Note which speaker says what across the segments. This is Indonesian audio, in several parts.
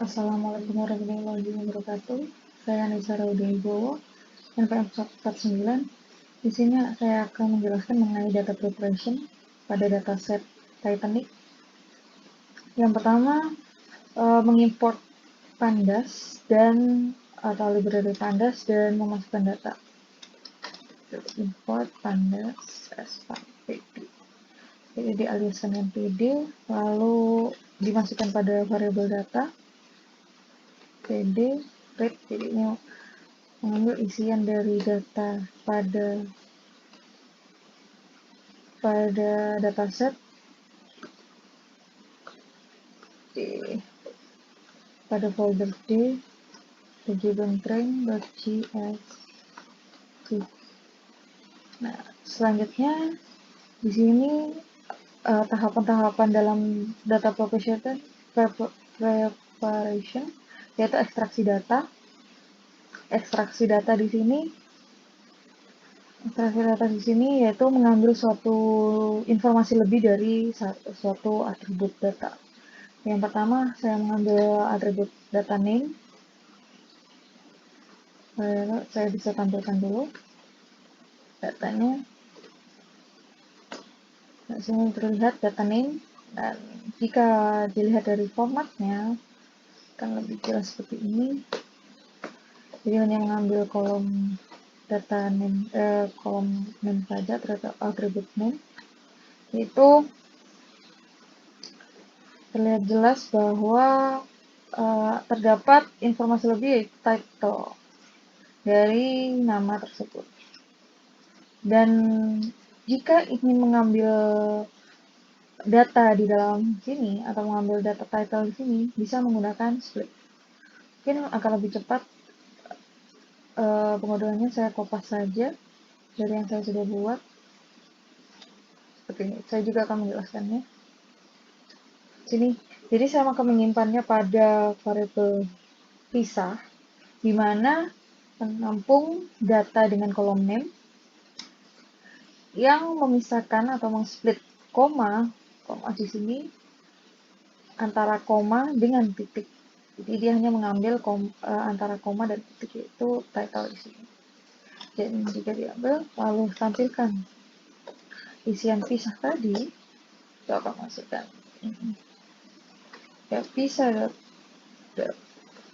Speaker 1: Assalamualaikum warahmatullahi wabarakatuh. Saya Nisa Raudibowo, NPM 149. Di sini saya akan menjelaskan mengenai data preparation pada dataset Titanic. Yang pertama, mengimport pandas dan atau library pandas dan memasukkan data. Import pandas pd. Jadi dialiaskan dengan pd, lalu dimasukkan pada variabel data pd read. Jadi ini mengambil isian dari data pada dataset pada folder D giventrain.jsp. Nah, selanjutnya di sini tahapan-tahapan dalam data preparation yaitu ekstraksi data. Ekstraksi data di sini yaitu mengambil suatu informasi lebih dari suatu atribut data. Yang pertama, saya mengambil atribut data name. Saya bisa tampilkan dulu datanya. Nah, sini terlihat data name, dan jika dilihat dari formatnya akan lebih jelas seperti ini. Jadi hanya mengambil kolom data name, kolom name saja terhadap atribut name. Itu terlihat jelas bahwa terdapat informasi lebih, yaitu title dari nama tersebut. Dan jika ingin mengambil data di dalam sini atau mengambil data title di sini, bisa menggunakan split. Mungkin akan lebih cepat pengodorannya. Saya kopas saja dari yang saya sudah buat seperti ini. Saya juga akan menjelaskannya sini. Jadi saya akan menyimpannya pada variabel pisah, di mana menampung data dengan kolom name yang memisahkan atau mengsplit koma di sini antara koma dengan titik. Jadi dia hanya mengambil antara koma dan titik, yaitu title di sini. Dan jika diambil lalu tampilkan isian pisah tadi, kita akan masukkan ya pisah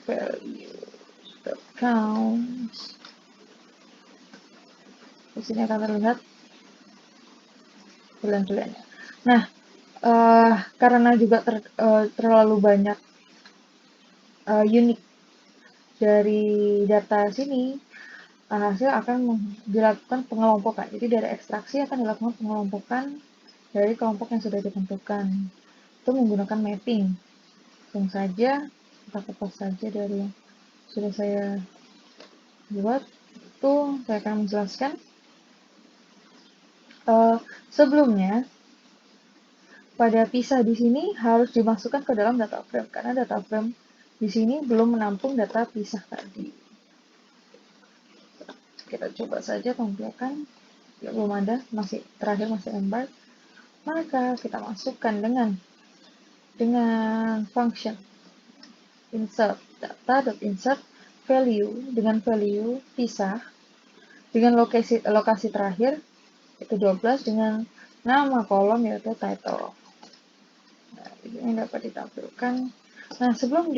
Speaker 1: value count. Di sini akan terlihat bulan-bulannya. Nah, karena juga terlalu banyak unik dari data sini, hasil akan dilakukan pengelompokan. Jadi dari ekstraksi akan dilakukan pengelompokan dari kelompok yang sudah ditentukan. Itu menggunakan mapping. Langsung saja kita kopas saja dari yang sudah saya buat. Itu saya akan menjelaskan. Sebelumnya, pada pisah di sini harus dimasukkan ke dalam data frame, karena data frame di sini belum menampung data pisah tadi. Kita coba saja tampilkan. Ya, belum ada, terakhir masih embark. Maka kita masukkan dengan function insert data.insert value, dengan value pisah dengan lokasi terakhir itu 12 dengan nama kolom yaitu title. Nah, ini dapat ditampilkan. Nah, sebelum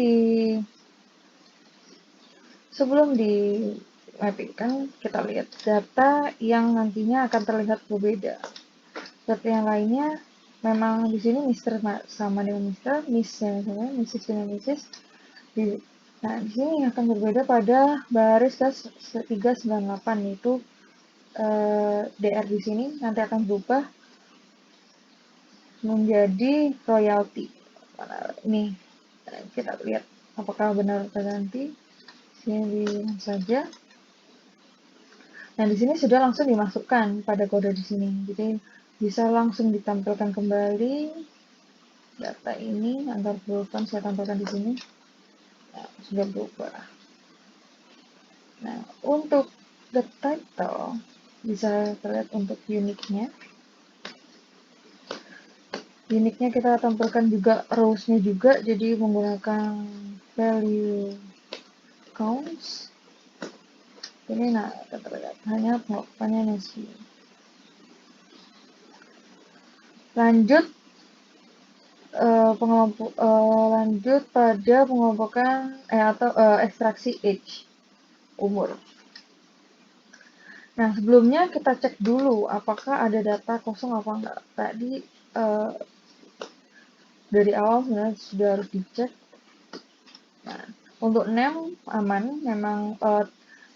Speaker 1: di mappingkan, kita lihat data yang nantinya akan terlihat berbeda. Data yang lainnya memang di sini Mister sama dengan Mister, Mrs dengan Mrs. Nah, di sini akan berbeda pada baris ke-398, yaitu DR di sini nanti akan berubah menjadi royalty. Ini kita lihat apakah benar terganti. Sini saja. Nah, di sini sudah langsung dimasukkan pada kode di sini. Jadi bisa langsung ditampilkan kembali data ini agar berubah. Saya tampilkan di sini. Nah, sudah berubah. Nah, untuk the title bisa terlihat untuk uniknya. Uniknya kita tampilkan juga rows-nya juga, jadi menggunakan value counts. Ini nah terlihat hanya pengelompokannya sih. Lanjut lanjut pada pengelompokan atau ekstraksi age, umur. Nah, sebelumnya kita cek dulu apakah ada data kosong apa enggak. Tadi dari awal sebenarnya sudah harus dicek. Nah, untuk name aman, memang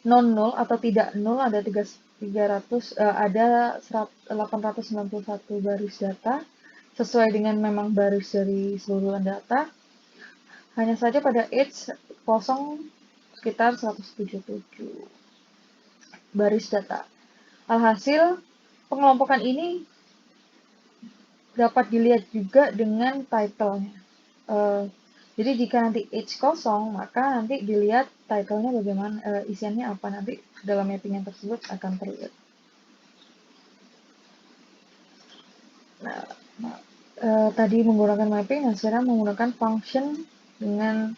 Speaker 1: non null atau tidak null ada 300 ada 891 baris data sesuai dengan memang baris dari seluruh data. Hanya saja pada age kosong sekitar 177 baris data. Alhasil, pengelompokan ini dapat dilihat juga dengan title-nya. Jadi jika nanti age kosong, maka nanti dilihat title-nya bagaimana, isiannya apa, nanti dalam mapping yang tersebut akan terlihat. Nah, tadi menggunakan mapping, nah sekarang menggunakan function dengan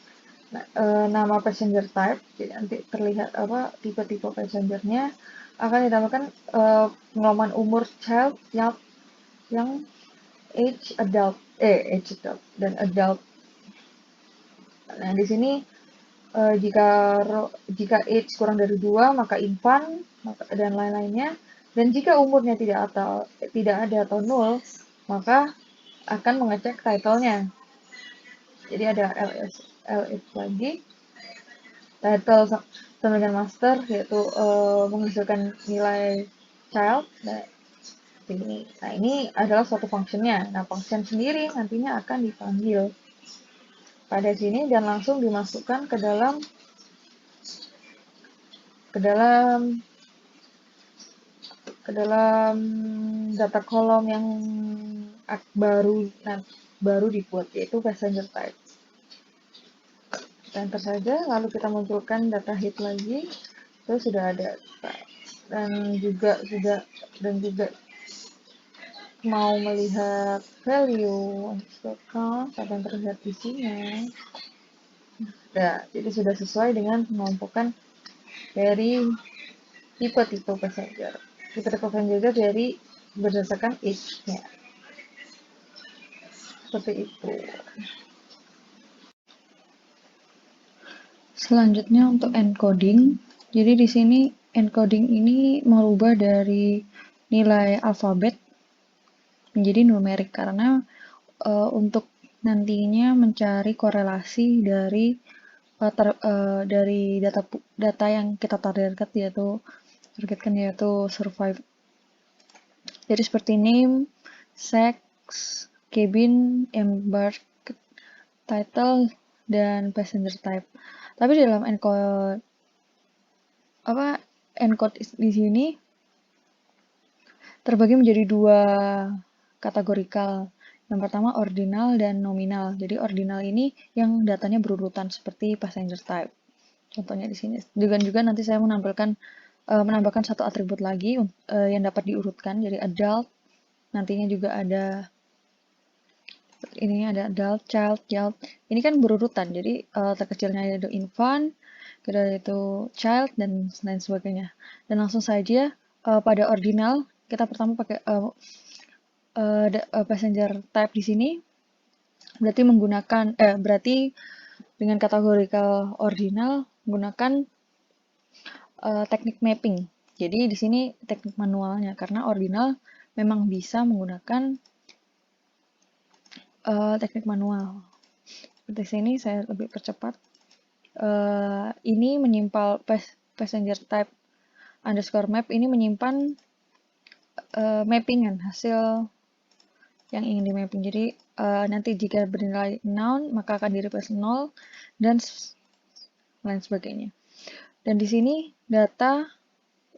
Speaker 1: nama passenger type, jadi nanti terlihat apa tipe-tipe passengernya, akan ditambahkan pengelompokan umur child yang age adult dan adult. Nah, di sini jika age kurang dari 2 maka infant dan lain-lainnya, dan jika umurnya tidak ada atau nol maka akan mengecek title-nya. Jadi ada ls lagi title sama dengan master, yaitu menghasilkan nilai child. Nah, ini adalah suatu functionnya. Nah, function sendiri nantinya akan dipanggil pada sini dan langsung dimasukkan ke dalam data kolom yang baru dibuat, yaitu passenger type. Kita enter saja, lalu kita munculkan data head lagi. Itu sudah ada dan juga mau melihat value count akan terlihat di sini. Nah, jadi sudah sesuai dengan pengelompokan dari tipe-tipe passenger. Tipe-tipe passenger dari berdasarkan age-nya. Seperti itu. Selanjutnya untuk encoding. Jadi di sini encoding ini merubah dari nilai alfabet menjadi numerik karena untuk nantinya mencari korelasi dari data yang kita targetkan yaitu survive. Jadi seperti name, sex, cabin, embark, title, dan passenger type. Tapi dalam encode di sini terbagi menjadi dua kategorikal. Yang pertama ordinal dan nominal. Jadi ordinal ini yang datanya berurutan seperti passenger type. Contohnya di sini. Juga nanti saya menambahkan satu atribut lagi yang dapat diurutkan. Jadi adult, nantinya juga ada adult, child. Ini kan berurutan. Jadi terkecilnya yaitu infant, kedua itu child dan lain sebagainya. Dan langsung saja pada ordinal kita pertama pakai passenger type di sini. Berarti dengan kategorikal ordinal menggunakan teknik mapping. Jadi di sini teknik manualnya karena ordinal memang bisa menggunakan teknik manual. Di sini saya lebih percepat. Ini menyimpan passenger type underscore map ini menyimpan mappingan hasil yang ingin di mapping. Jadi nanti jika bernilai noun maka akan di replace 0 dan lain sebagainya. Dan di sini data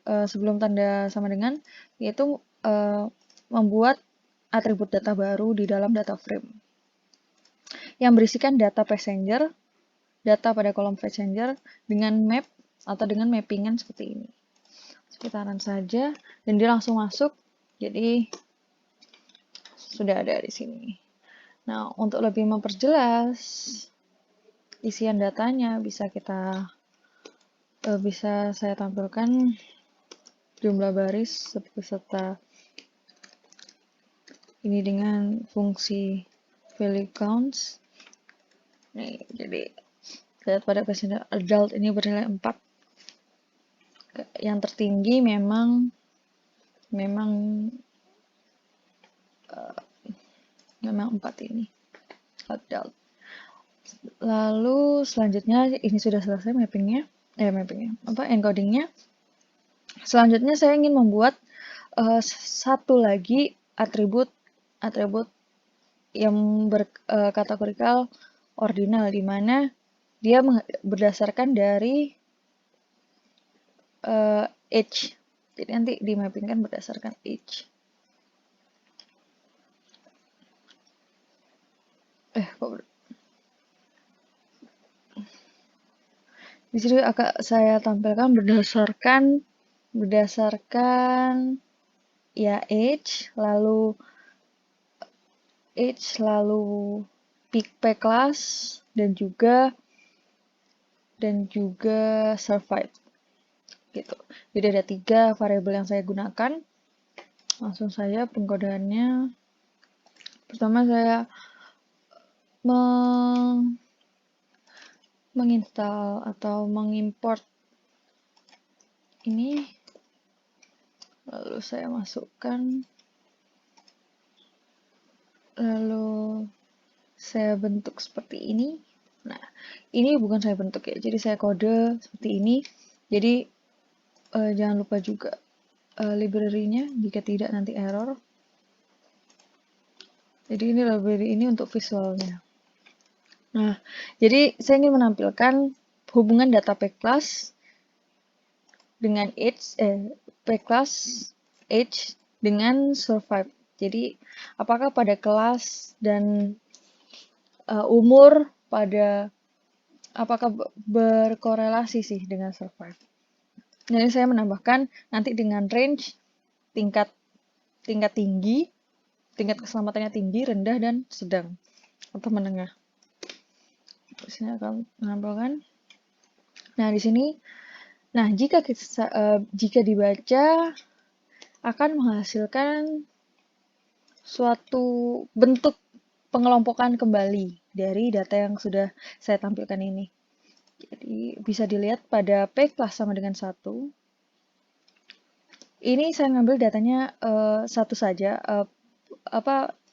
Speaker 1: sebelum tanda sama dengan yaitu membuat atribut data baru di dalam data frame yang berisikan data passenger, data pada kolom passenger dengan map atau dengan mappingan seperti ini. Sekitaran saja dan dia langsung masuk. Jadi sudah ada di sini. Nah, untuk lebih memperjelas isian datanya bisa saya tampilkan jumlah baris beserta ini dengan fungsi value counts. Nih, jadi lihat pada pasien adult ini bernilai 4. Yang tertinggi memang 4 ini adult. Lalu selanjutnya ini sudah selesai encodingnya. Selanjutnya saya ingin membuat satu lagi atribut yang berkategorikal ordinal, di mana dia berdasarkan dari age. Jadi nanti dimappingkan berdasarkan age. Di sini akan saya tampilkan berdasarkan ya age, lalu p class dan juga survive gitu. Jadi ada 3 variabel yang saya gunakan. Langsung saja pengkodeannya. Pertama saya menginstal atau mengimport ini, lalu saya masukkan, lalu saya bentuk seperti ini. Nah, ini bukan saya bentuk ya, jadi saya kode seperti ini. Jadi jangan lupa juga library-nya, jika tidak nanti error. Jadi ini library ini untuk visualnya. Nah, jadi saya ingin menampilkan hubungan data p-class dengan p-class age dengan survive. Jadi apakah pada kelas dan umur apakah berkorelasi sih dengan survive. Jadi saya menambahkan nanti dengan range tingkat tinggi, tingkat keselamatannya tinggi, rendah, dan sedang atau menengah. Di sini akan menampilkan. Nah, di sini, jika dibaca akan menghasilkan suatu bentuk pengelompokan kembali dari data yang sudah saya tampilkan ini. Jadi bisa dilihat pada P class sama dengan 1. Ini saya ngambil datanya satu saja,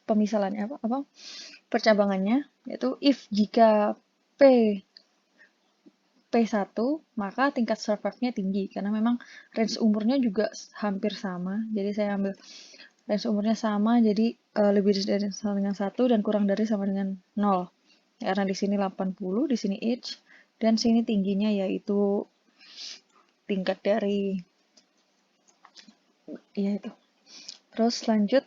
Speaker 1: pemisalannya percabangannya, yaitu if jika P1 maka tingkat survive-nya tinggi, karena memang range umurnya juga hampir sama. Jadi saya ambil range umurnya sama, jadi lebih dari sama dengan 1 dan kurang dari sama dengan 0. Karena di sini 80, di sini age, dan sini tingginya yaitu tingkat dari itu. Terus lanjut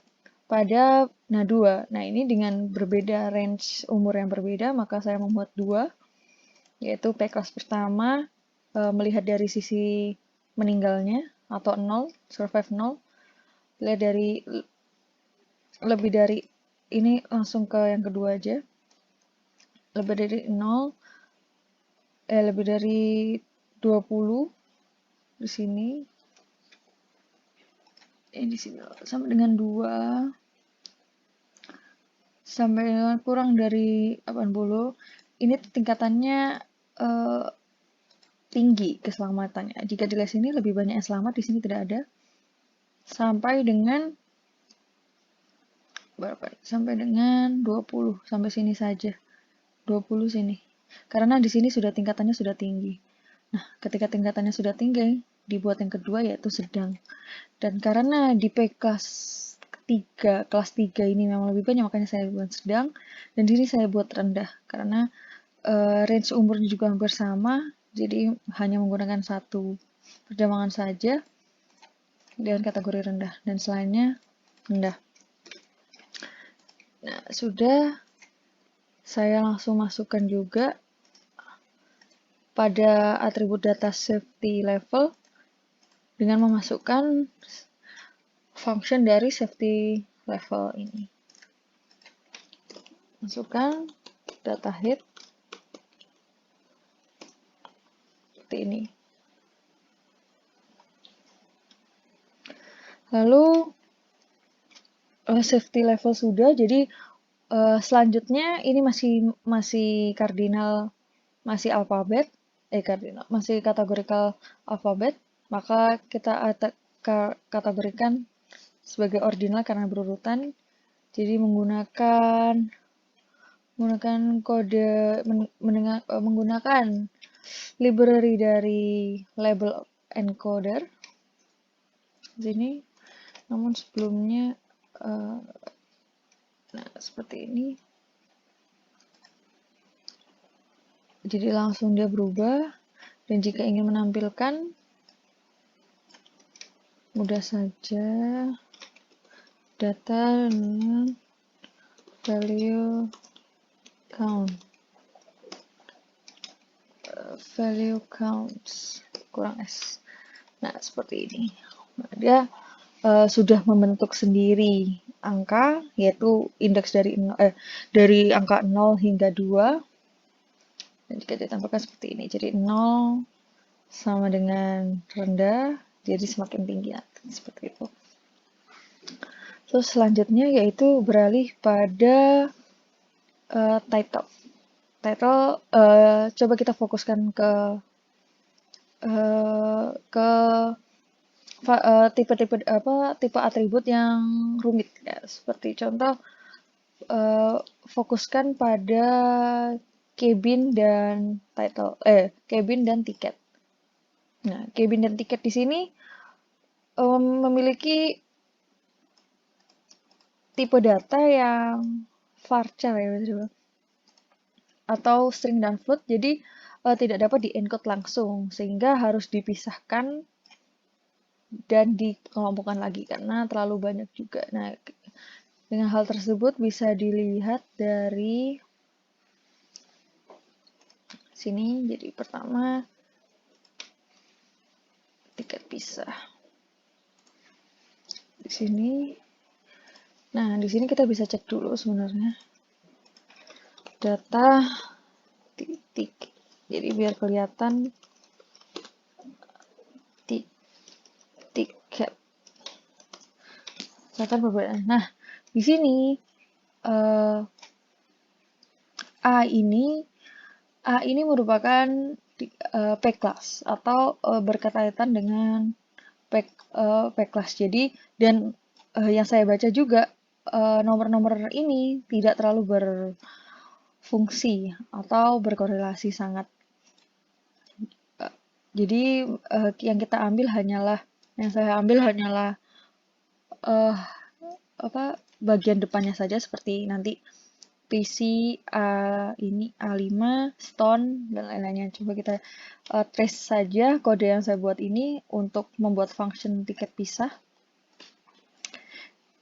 Speaker 1: pada 2. Nah, ini dengan berbeda range umur yang berbeda, maka saya membuat 2, yaitu P class pertama melihat dari sisi meninggalnya atau 0, survive 0. Lihat dari lebih dari ini, langsung ke yang kedua aja. Lebih dari 0, lebih dari 20 di sini. Di sini sampai dengan 2, sampai dengan kurang dari 80. Ini tingkatannya tinggi keselamatannya. Jika di les ini lebih banyak yang selamat, di sini tidak ada. Sampai dengan berapa? Sampai dengan 20, sampai sini saja. 20 sini. Karena di sini sudah tingkatannya sudah tinggi. Nah, ketika tingkatannya sudah tinggi, dibuat yang kedua yaitu sedang. Dan karena di P kelas 3 ini memang lebih banyak, makanya saya buat sedang, dan di sini saya buat rendah karena range umurnya juga hampir sama, jadi hanya menggunakan satu percabangan saja dengan kategori rendah, dan selainnya rendah. Nah, sudah, saya langsung masukkan juga pada atribut data safety level dengan memasukkan function dari safety level ini. Masukkan data head, seperti ini. Lalu safety level sudah, jadi selanjutnya ini masih cardinal, masih alfabet, masih kategorikal alfabet, maka kita kategorikan sebagai ordinal karena berurutan. Jadi menggunakan kode menggunakan library dari label encoder di sini. Namun sebelumnya nah seperti ini. Jadi langsung dia berubah, dan jika ingin menampilkan mudah saja data dengan value count, value counts kurang S. Nah seperti ini. Nah, dia sudah membentuk sendiri angka, yaitu indeks dari angka 0 hingga 2. Dan jika ditampilkan seperti ini, jadi 0 sama dengan rendah, jadi semakin tinggi seperti itu. Terus selanjutnya yaitu beralih pada title. Coba kita fokuskan ke tipe atribut yang rumit ya. Seperti contoh, fokuskan pada cabin dan cabin dan tiket. Nah, cabin dan tiket di sini memiliki tipe data yang varchar ya, atau string dan float, jadi tidak dapat di-encode langsung, sehingga harus dipisahkan dan dikelompokkan lagi karena terlalu banyak juga. Nah, dengan hal tersebut bisa dilihat dari sini. Jadi pertama tiket pisah di sini. Nah, di sini kita bisa cek dulu sebenarnya data titik. Jadi biar kelihatan tiket. Kelihatan perbedaan. Nah, di sini A ini merupakan P class atau berkaitan dengan P class. Jadi dan yang saya baca juga nomor-nomor ini tidak terlalu berfungsi atau berkorelasi sangat. Jadi yang saya ambil hanyalah bagian depannya saja, seperti nanti PC ini A5, stone, dan lain-lainnya. Coba kita trace saja kode yang saya buat ini untuk membuat function tiket pisah.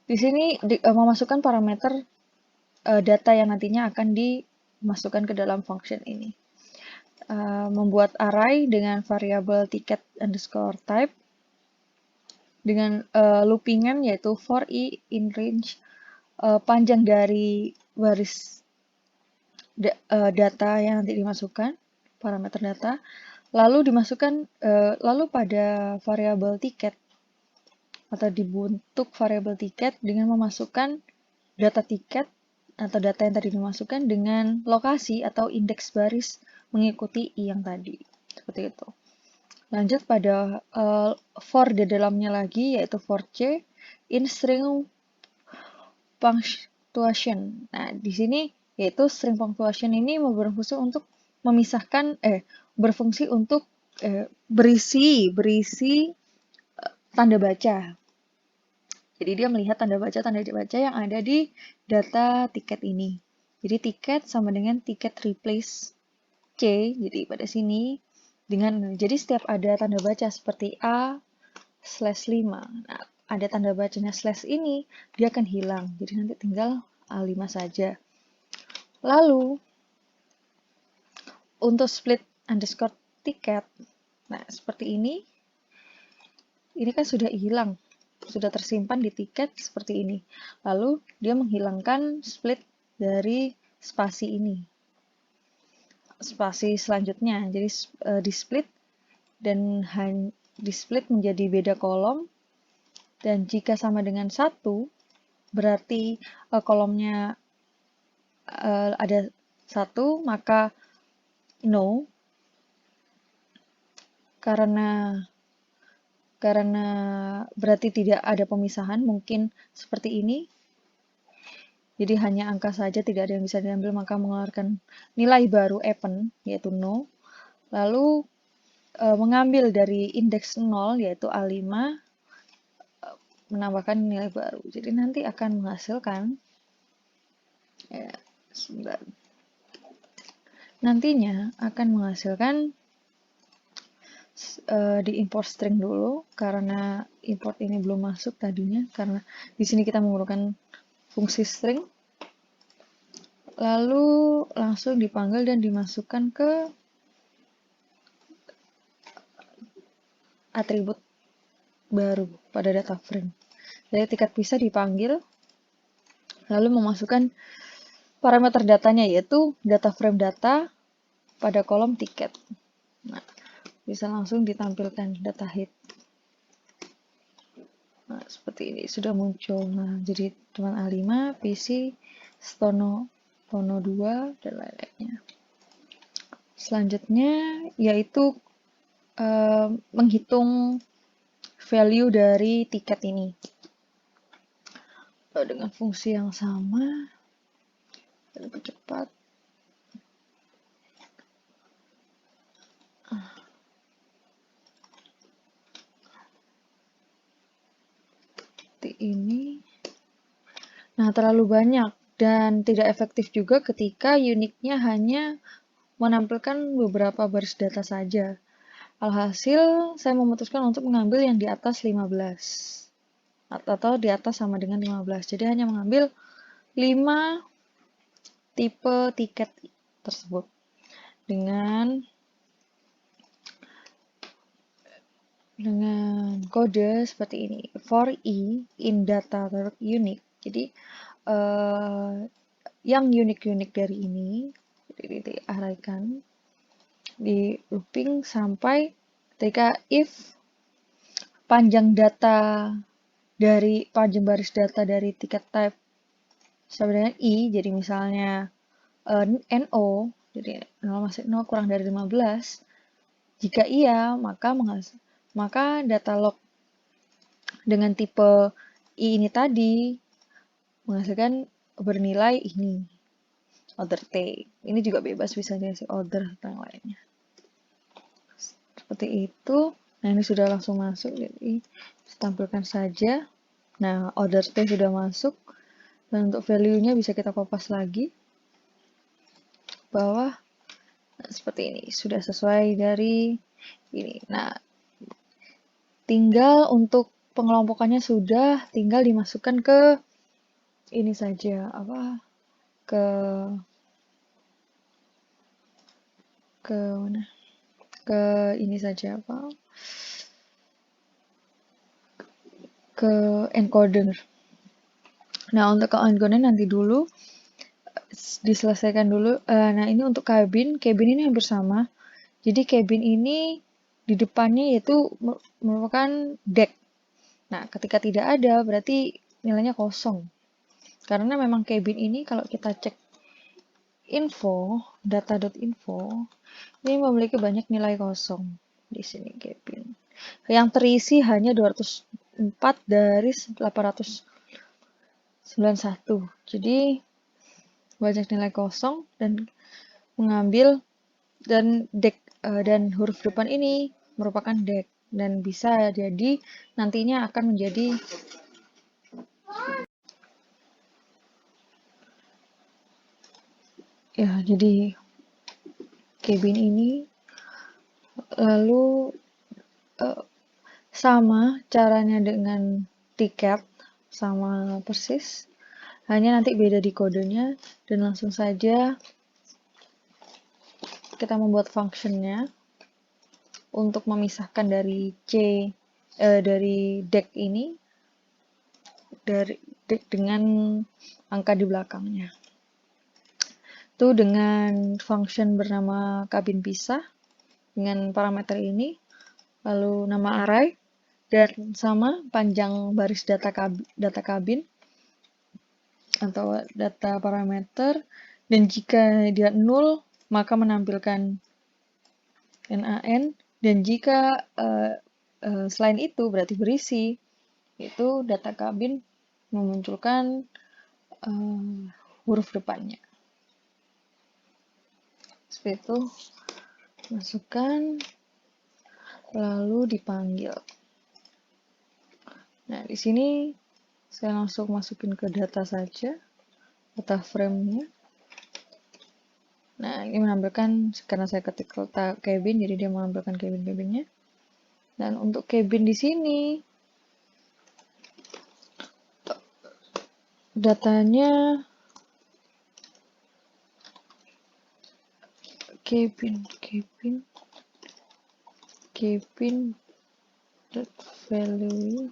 Speaker 1: Di sini memasukkan parameter data yang nantinya akan dimasukkan ke dalam function ini. Membuat array dengan variabel tiket underscore type dengan loopingan yaitu for i in range panjang dari baris data yang nanti dimasukkan, parameter data, lalu dimasukkan pada variabel tiket atau dibentuk variabel tiket dengan memasukkan data tiket atau data yang tadi dimasukkan dengan lokasi atau indeks baris mengikuti i yang tadi, seperti itu. Lanjut pada for di dalamnya lagi, yaitu for c in string punctuation. Nah, di sini yaitu string punctuation ini berfungsi untuk memisahkan berfungsi untuk berisi tanda baca. Jadi dia melihat tanda baca yang ada di data tiket ini. Jadi tiket sama dengan tiket replace C. Jadi pada sini jadi setiap ada tanda baca seperti A/5. Nah, ada tanda bacanya slash ini, dia akan hilang. Jadi nanti tinggal A5 saja. Lalu untuk split underscore tiket, nah seperti ini kan sudah hilang, sudah tersimpan di tiket seperti ini. Lalu dia menghilangkan split dari spasi ini, spasi selanjutnya. Jadi di split dan di split menjadi beda kolom, dan jika sama dengan 1 berarti kolomnya ada 1, maka no, karena berarti tidak ada pemisahan, mungkin seperti ini. Jadi hanya angka saja, tidak ada yang bisa diambil, maka mengeluarkan nilai baru append, yaitu no. Lalu mengambil dari indeks 0, yaitu A5, menambahkan nilai baru. Jadi nanti akan menghasilkan, ya, sebentar. Nantinya akan menghasilkan, di import string dulu, karena import ini belum masuk tadinya, karena di sini kita menggunakan fungsi string. Lalu langsung dipanggil dan dimasukkan ke atribut baru pada data frame. Jadi tiket bisa dipanggil, lalu memasukkan parameter datanya, yaitu data frame data pada kolom tiket. Nah, bisa langsung ditampilkan data head. Nah, seperti ini sudah muncul. Nah, jadi teman A5, PC, Stono 2, dan lain-lainnya. Selanjutnya yaitu menghitung value dari tiket ini dengan fungsi yang sama dan lebih cepat. Seperti ini. Nah, terlalu banyak dan tidak efektif juga ketika uniknya hanya menampilkan beberapa baris data saja. Alhasil, saya memutuskan untuk mengambil yang di atas 15 atau di atas sama dengan 15. Jadi hanya mengambil 5 tipe tiket tersebut dengan kode seperti ini, for i in data unique. Jadi yang unik-unik dari ini diarahkan di looping sampai ketika if panjang baris data dari tiket type sama dengan i, jadi misalnya no, jadi 0 kurang dari 15. Jika iya, maka data log dengan tipe i ini tadi menghasilkan bernilai ini, order take. Ini juga bebas, bisa dikasih order atau yang lainnya. Seperti itu. Nah, ini sudah langsung masuk, jadi tampilkan saja. Nah, order T sudah masuk, dan untuk value-nya bisa kita kopas lagi bawah. Nah, seperti ini, sudah sesuai dari ini. Nah, tinggal untuk pengelompokannya sudah, tinggal dimasukkan ke ini saja, ke mana? Ke ini saja, ke encoder. Nah, untuk ke encoder nanti dulu diselesaikan dulu. Nah, ini untuk cabin ini hampir sama. Jadi cabin ini di depannya yaitu merupakan deck. Nah, ketika tidak ada berarti nilainya kosong. Karena memang cabin ini kalau kita cek info, data.info, ini memiliki banyak nilai kosong. Di sini cabin. Yang terisi hanya 204 dari 891. Jadi banyak nilai kosong dan mengambil dan deck dan huruf depan ini merupakan deck dan bisa jadi nantinya akan menjadi ya, jadi cabin ini lalu sama caranya dengan tiket, sama persis, hanya nanti beda di kodenya, dan langsung saja kita membuat functionnya untuk memisahkan dari dari deck ini dari deck dengan angka di belakangnya. Itu dengan function bernama kabin pisah dengan parameter ini, lalu nama array, dan sama panjang baris data kabin atau data parameter, dan jika dia 0 maka menampilkan NaN, dan jika selain itu berarti berisi, itu data kabin memunculkan huruf depannya. Seperti itu, masukkan, lalu dipanggil. Nah, di sini saya langsung masukin ke data saja, data frame-nya. Nah, ini menampilkan, karena saya ketik letak cabin, jadi dia menampilkan cabin-cabinnya. Dan untuk cabin di sini, datanya cabin value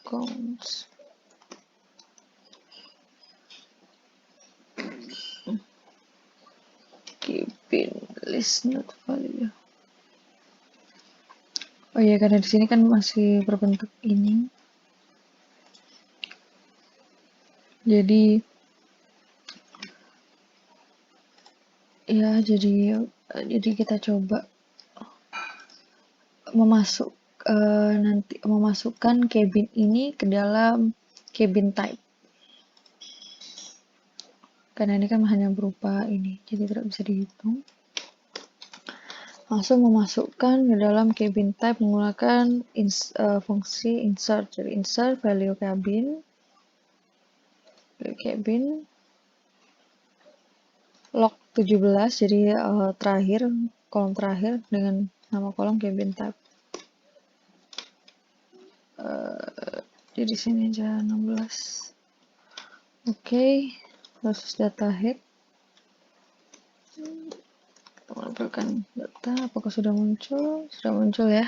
Speaker 1: counts cabin list not value. Oh iya, karena di sini kan masih berbentuk ini, jadi ya jadi kita coba memasukkan cabin ini ke dalam cabin type, karena ini kan hanya berupa ini, jadi tidak bisa dihitung. Langsung memasukkan ke dalam cabin type menggunakan fungsi insert. Jadi insert value cabin log 17, jadi kolom terakhir dengan nama kolom cabin type. Jadi di sini aja 16. Oke, terus data head. Menampilkan data, apakah sudah muncul? Sudah muncul ya,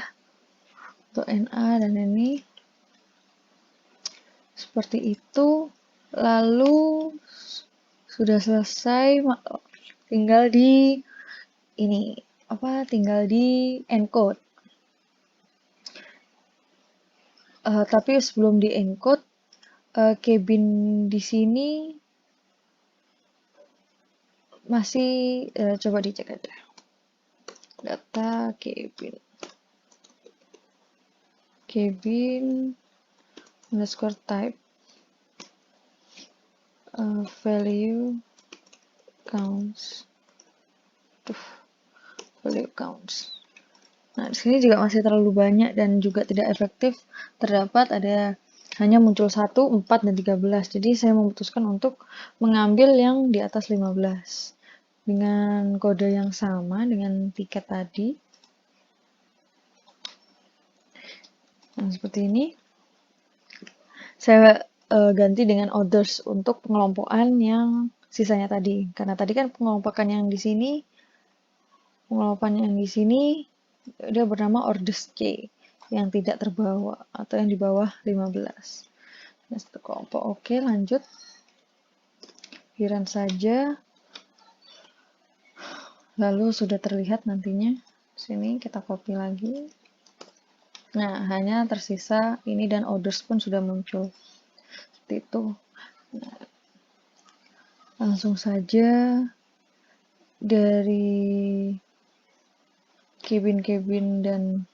Speaker 1: untuk NA dan ini. Seperti itu. Lalu sudah selesai, tinggal di encode. Tapi sebelum di encode, cabin di sini masih coba dicek aja. Data cabin underscore type value counts. Nah, di sini juga masih terlalu banyak dan juga tidak efektif. Terdapat hanya muncul 1, 4, dan 13. Jadi saya memutuskan untuk mengambil yang di atas 15 dengan kode yang sama dengan tiket tadi. Nah, seperti ini. Saya ganti dengan others untuk pengelompokan yang sisanya tadi. Karena tadi kan pengelompokan yang di sini dia bernama orders C yang tidak terbawa atau yang di bawah 15. Nah, satu kelompok. Oke, lanjut. Run saja. Lalu sudah terlihat nantinya. Sini kita copy lagi. Nah, hanya tersisa ini dan orders pun sudah muncul. Seperti itu. Nah, langsung saja dari cabin dan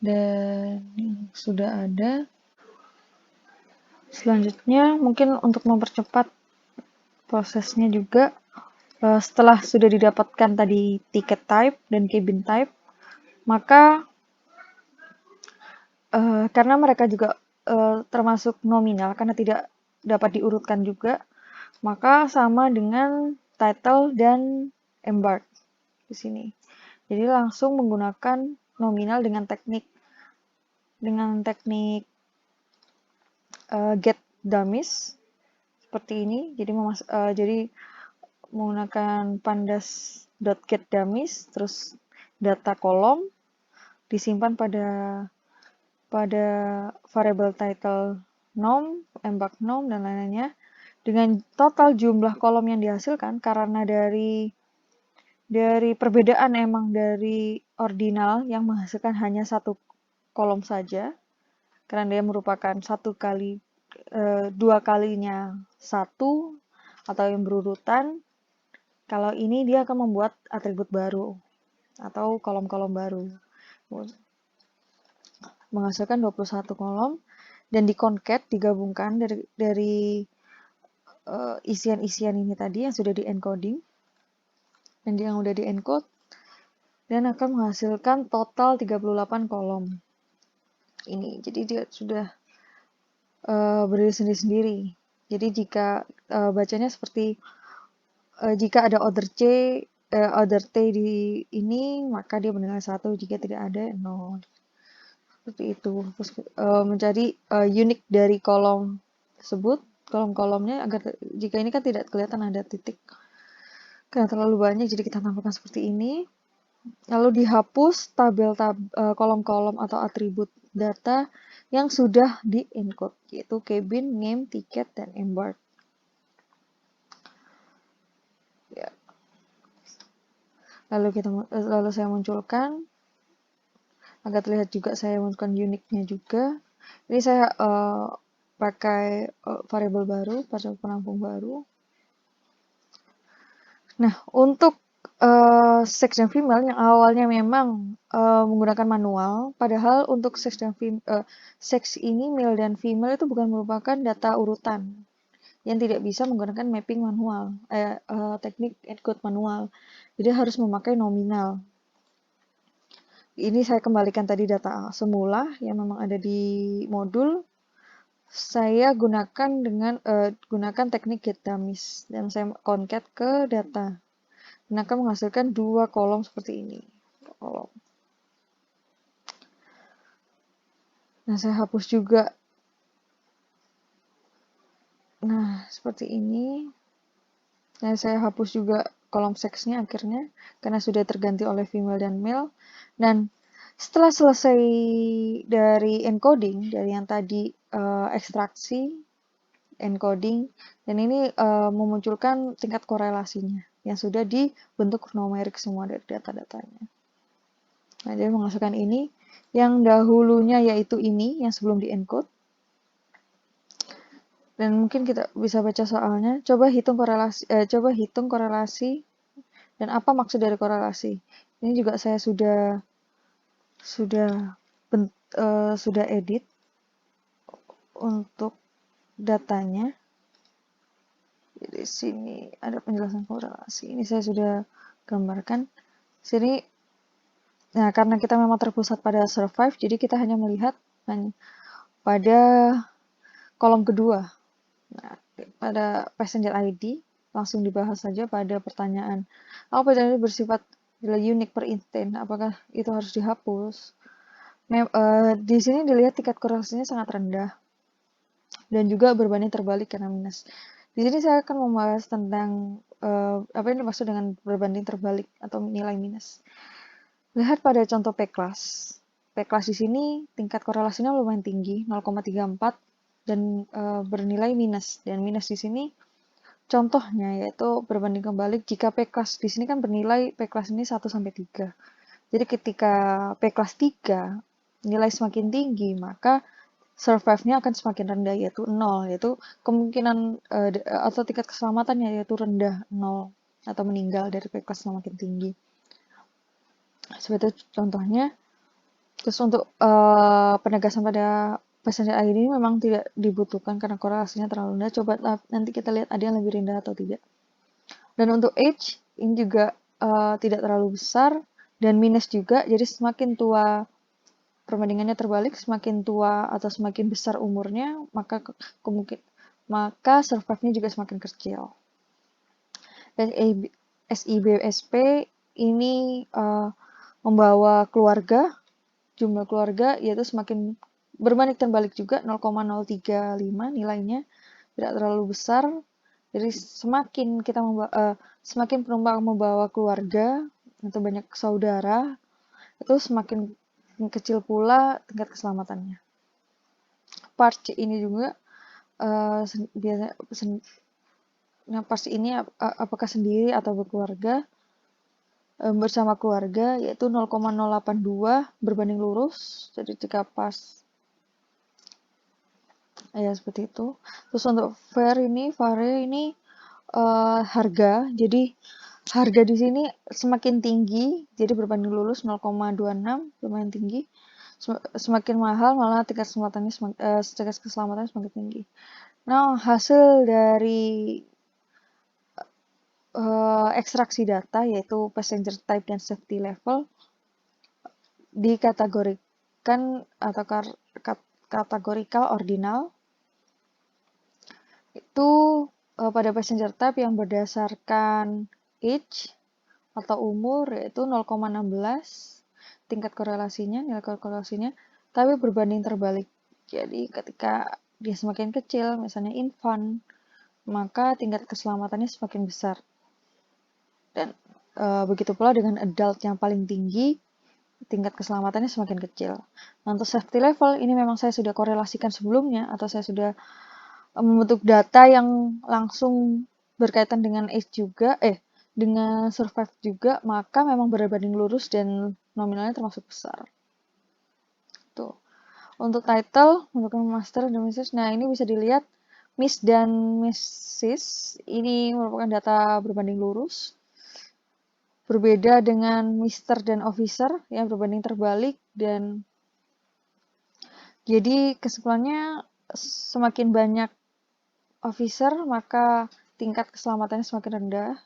Speaker 1: yang sudah ada. Selanjutnya mungkin untuk mempercepat prosesnya juga, setelah sudah didapatkan tadi ticket type dan cabin type, maka karena mereka juga termasuk nominal karena tidak dapat diurutkan juga, maka sama dengan title dan embark di sini. Jadi langsung menggunakan nominal dengan teknik get dummies seperti ini. Jadi menggunakan pandas.getDummies, terus data kolom disimpan pada variable title nom, embark nom, dan lain-lainnya dengan total jumlah kolom yang dihasilkan karena dari dari perbedaan emang dari ordinal yang menghasilkan hanya satu kolom saja, karena dia merupakan dua kalinya satu atau yang berurutan. Kalau ini dia akan membuat atribut baru atau kolom-kolom baru, menghasilkan 21 kolom dan dikoncat digabungkan dari isian-isian ini tadi yang sudah di encoding dan yang udah di encode dan akan menghasilkan total 38 kolom ini. Jadi dia sudah berdiri sendiri-sendiri. Jadi jika bacanya seperti jika ada order T di ini, maka dia bernilai 1, jika tidak ada 0. Seperti itu. Terus mencari unik dari kolom tersebut, kolom-kolomnya, agar jika ini kan tidak kelihatan ada titik. Karena terlalu banyak, jadi kita tampilkan seperti ini. Lalu dihapus kolom-kolom atau atribut data yang sudah di-encode, yaitu cabin, name, tiket, dan embark. Ya. Lalu saya munculkan, agar terlihat juga saya munculkan uniknya juga. Ini saya pakai variabel baru, variabel penampung baru. Nah, untuk sex dan female yang awalnya memang menggunakan manual, padahal untuk sex ini male dan female itu bukan merupakan data urutan yang tidak bisa menggunakan mapping manual, teknik encode manual. Jadi harus memakai nominal. Ini saya kembalikan tadi data semula yang memang ada di modul. Saya gunakan teknik getDummies dan saya concat ke data. Dan akan menghasilkan 2 kolom seperti ini. Kolom. Nah, saya hapus juga. Nah, seperti ini. Nah, saya hapus juga kolom seksnya akhirnya, karena sudah terganti oleh female dan male. Dan setelah selesai dari encoding, dari yang tadi ekstraksi, encoding, dan ini memunculkan tingkat korelasinya yang sudah dibentuk numerik semua dari data-datanya. Nah, dia menghasilkan ini yang dahulunya yaitu ini yang sebelum di-encode. Dan mungkin kita bisa baca soalnya. Coba hitung korelasi dan apa maksud dari korelasi. Ini juga saya sudah edit untuk datanya. Di sini ada penjelasan korelasi. Ini saya sudah gambarkan. Sini, nah karena kita memang terpusat pada survive, jadi kita hanya melihat pada kolom kedua. Nah, pada passenger ID langsung dibahas saja pada pertanyaan. Apa ini bersifat unik per instant? Apakah itu harus dihapus? Di sini dilihat tingkat korelasinya sangat rendah dan juga berbanding terbalik karena minus. Di sini saya akan membahas tentang apa yang dimaksud dengan berbanding terbalik atau nilai minus. Lihat pada contoh P-class. P-class di sini tingkat korelasinya lumayan tinggi, 0,34 dan bernilai minus. Dan minus di sini contohnya yaitu berbanding kebalik jika P-class di sini kan bernilai P-class ini 1 sampai 3. Jadi ketika P-class 3 nilai semakin tinggi, maka survive-nya akan semakin rendah, yaitu 0, yaitu kemungkinan atau tingkat keselamatannya yaitu rendah, 0, atau meninggal dari P-class semakin tinggi. Seperti itu contohnya. Terus untuk penegasan pada passenger ID ini memang tidak dibutuhkan karena korelasinya terlalu rendah. Coba nanti kita lihat ada yang lebih rendah atau tidak. Dan untuk age, ini juga tidak terlalu besar dan minus juga, jadi semakin tua perbandingannya terbalik, semakin tua atau semakin besar umurnya, maka survive-nya juga semakin kecil. Dan SIBSP ini membawa keluarga, jumlah keluarga, yaitu semakin berbanding terbalik juga 0,035 nilainya, tidak terlalu besar. Jadi semakin penumpang membawa keluarga atau banyak saudara, itu semakin kecil pula tingkat keselamatannya. Part C ini juga biasanya part C ini apakah sendiri atau berkeluarga. bersama keluarga yaitu 0,082 berbanding lurus, jadi jika pas ya seperti itu. Terus untuk vare ini harga, jadi harga di sini semakin tinggi, jadi berbanding lurus 0,26 lumayan tinggi. Semakin mahal malah tingkat keselamatannya semakin tinggi. Nah, hasil dari ekstraksi data yaitu passenger type dan safety level dikategorikan atau kategorikal ordinal itu pada passenger type yang berdasarkan age atau umur yaitu 0,16 tingkat korelasinya, nilai korelasinya, tapi berbanding terbalik. Jadi ketika dia semakin kecil, misalnya infant, maka tingkat keselamatannya semakin besar. Dan begitu pula dengan adult yang paling tinggi, tingkat keselamatannya semakin kecil. Nah, untuk safety level, ini memang saya sudah korelasikan sebelumnya, atau saya sudah membentuk data yang langsung berkaitan dengan age juga, dengan survive juga, maka memang berbanding lurus dan nominalnya termasuk besar. Tuh. Untuk title, untuk master dan mrs, nah ini bisa dilihat Miss dan Mrs. ini merupakan data berbanding lurus. Berbeda dengan Mr. dan Officer yang berbanding terbalik, dan jadi kesimpulannya semakin banyak officer maka tingkat keselamatannya semakin rendah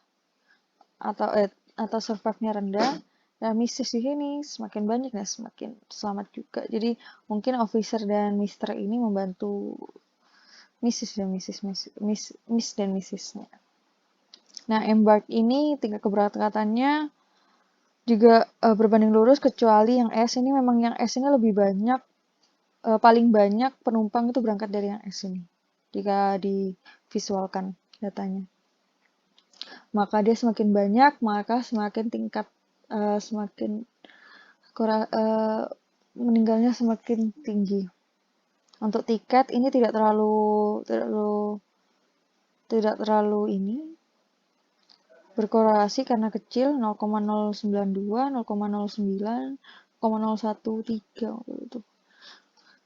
Speaker 1: atau survive-nya rendah. Dan Mrs. di sini semakin banyak dan semakin selamat juga. Jadi mungkin officer dan Mr. ini membantu Mrs. dan Miss dan Mrs.-nya. Nah, embark ini tingkat keberangkatannya juga berbanding lurus kecuali yang S ini, memang yang S ini lebih banyak, paling banyak penumpang itu berangkat dari yang S ini jika divisualkan datanya. Maka dia semakin banyak, maka semakin tingkat meninggalnya semakin tinggi. Untuk tiket ini tidak terlalu ini berkorelasi karena kecil, 0,092, 0,09, 0,013 gitu.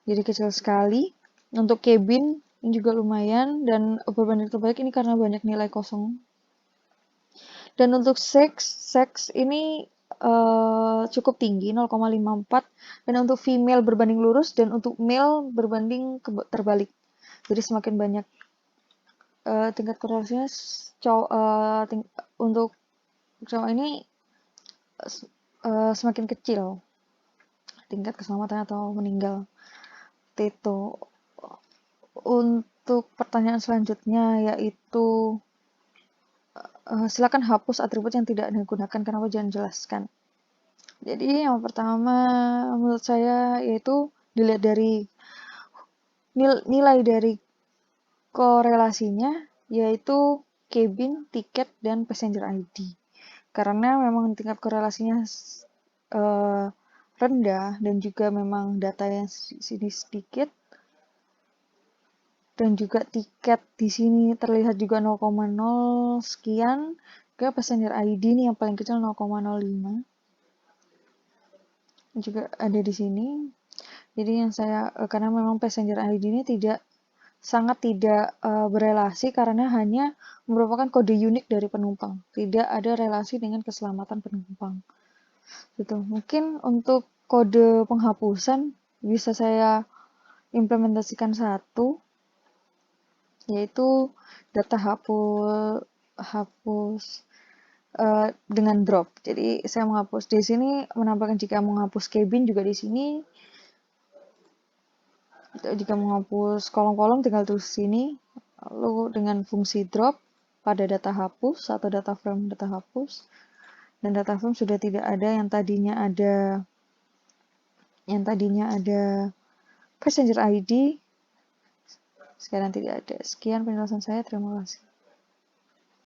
Speaker 1: Jadi kecil sekali. Untuk cabin ini juga lumayan, dan berbanding terbalik ini karena banyak nilai kosong. Dan untuk sex ini cukup tinggi, 0,54, dan untuk female berbanding lurus dan untuk male berbanding terbalik. Jadi semakin banyak tingkat korelasinya untuk cowok ini semakin kecil tingkat keselamatan atau meninggal. Itu. Untuk pertanyaan selanjutnya yaitu silakan hapus atribut yang tidak Anda gunakan, kenapa jangan jelaskan. Jadi yang pertama menurut saya yaitu dilihat dari nilai dari korelasinya yaitu cabin, tiket, dan passenger ID. Karena memang tingkat korelasinya rendah dan juga memang data yang sini sedikit, dan juga tiket di sini terlihat juga 0,0 sekian, ke passenger ID ini yang paling kecil 0,05 juga ada di sini. Jadi yang saya karena memang passenger ID ini sangat tidak berelasi karena hanya merupakan kode unik dari penumpang, tidak ada relasi dengan keselamatan penumpang. Gitu. Mungkin untuk kode penghapusan bisa saya implementasikan satu, yaitu data hapus dengan drop. Jadi saya menghapus di sini, menambahkan jika menghapus cabin juga di sini. Jika menghapus kolom-kolom tinggal tulis sini, lalu dengan fungsi drop pada data hapus atau data frame data hapus, dan data frame sudah tidak ada yang tadinya ada passenger ID, sekarang tidak ada. Sekian penjelasan saya, terima kasih.